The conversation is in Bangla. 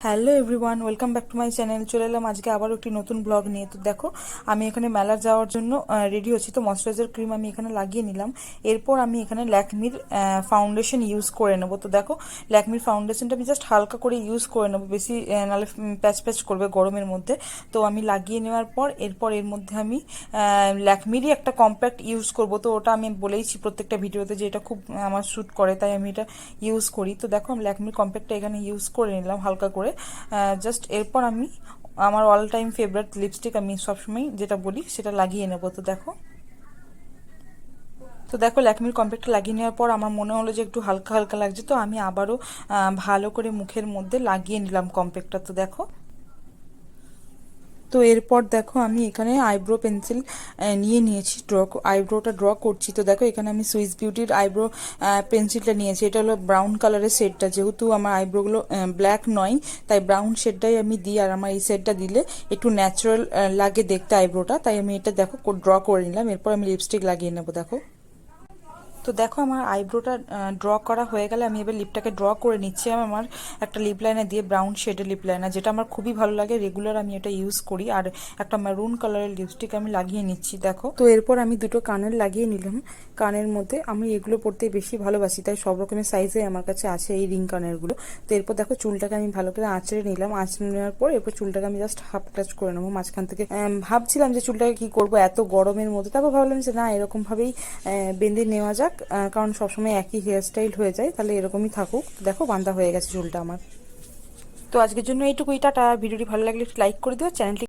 Hello everyone, welcome back to my channel. চলে এলাম আজকে আবার একটি নতুন ব্লগ নিয়ে। তো দেখো, আমি এখানে মেলার যাওয়ার জন্য রেডি হচ্ছি। তো ময়শ্চারাইজার ক্রিম আমি এখানে লাগিয়ে নিলাম। এরপর আমি এখানে ল্যাকমির ফাউন্ডেশন ইউজ করে নেবো। তো দেখো, ল্যাকমির ফাউন্ডেশনটা আমি জাস্ট হালকা করে ইউজ করে নেবো, বেশি নাহলে প্যাচ প্যাচ করবে গরমের মধ্যে। তো আমি লাগিয়ে নেওয়ার পর এরপর এর মধ্যে আমি ল্যাকমিরই একটা কম্প্যাক্ট ইউজ করব। তো ওটা আমি বলেইছি প্রত্যেকটা ভিডিওতে যে এটা খুব আমার শ্যুট করে, তাই আমি এটা ইউজ করি। তো দেখো, আমি ল্যাকমির কম্প্যাক্টটা এখানে ইউজ করে নিলাম হালকা করে। জাস্ট এরপর আমি আমার অল টাইম ফেভারিট লিপস্টিক আমি সবসময় যেটা বলি সেটা লাগিয়ে নেবো। তো দেখো ল্যাকমির কম্প্যাক্টটা লাগিয়ে নেওয়ার পর আমার মনে হলো যে একটু হালকা হালকা লাগছে, তো আমি আবারও ভালো করে মুখের মধ্যে লাগিয়ে নিলাম কম্প্যাক্টটা। তো এরপর দেখো, আমি এখানে আইব্রো পেন্সিল নিয়ে নিয়েছি, আইব্রোটা ড্র করছি। তো দেখো, এখানে আমি সুইস বিউটির আইব্রো পেন্সিলটা নিয়েছি। এটা হলো ব্রাউন কালারের শেডটা, যেহেতু আমার আইব্রোগুলো ব্ল্যাক নয়, তাই ব্রাউন শেডটাই আমি দিই। আর আমার এই শেডটা দিলে একটু ন্যাচারাল লাগে দেখতে আইব্রোটা, তাই আমি এটা দেখো ড্র করে নিলাম। এরপর আমি লিপস্টিক লাগিয়ে নেবো। তো দেখো, আমার আইব্রোটা ড্র করা হয়ে গেলে আমি এবার লিপটাকে ড্র করে নিচ্ছি। আমি আমার একটা লিপ লাইনার দিয়ে, ব্রাউন শেডের লিপ লাইনার, যেটা আমার খুবই ভালো লাগে, রেগুলার আমি এটা ইউজ করি। আর একটা মেরুন কালারের লিপস্টিক আমি লাগিয়ে নিচ্ছি। দেখো, তো এরপর আমি দুটো কানের লাগিয়ে নিলাম। কানের মধ্যে আমি এগুলো পরতে বেশি ভালোবাসি, তাই সব রকমের সাইজে আমার কাছে আছে এই রিং কানেরগুলো। তো এরপর দেখো, চুলটাকে আমি ভালো করে আঁচড়ে নিলাম। আঁচড়ে নেওয়ার পর এরপর চুলটাকে আমি জাস্ট হাফ টাচ করে নেবো মাঝখান থেকে। ভাবছিলাম যে চুলটাকে কি করব এত গরমের মধ্যে, তারপর ভাবলাম যে না, এরকম ভাবেই বেঁধে নেওয়া যাক। কারণ সবসময় একই হেয়ারস্টাইল হয়ে যায়, তাহলে এরকমই থাকুক। দেখো, বাঁধা হয়ে গেছে চুলটা আমার। তো আজকের জন্য এইটুকুই, টাটা। ভিডিওটি ভালো লাগলে একটু লাইক করে দিও, চ্যানেলটি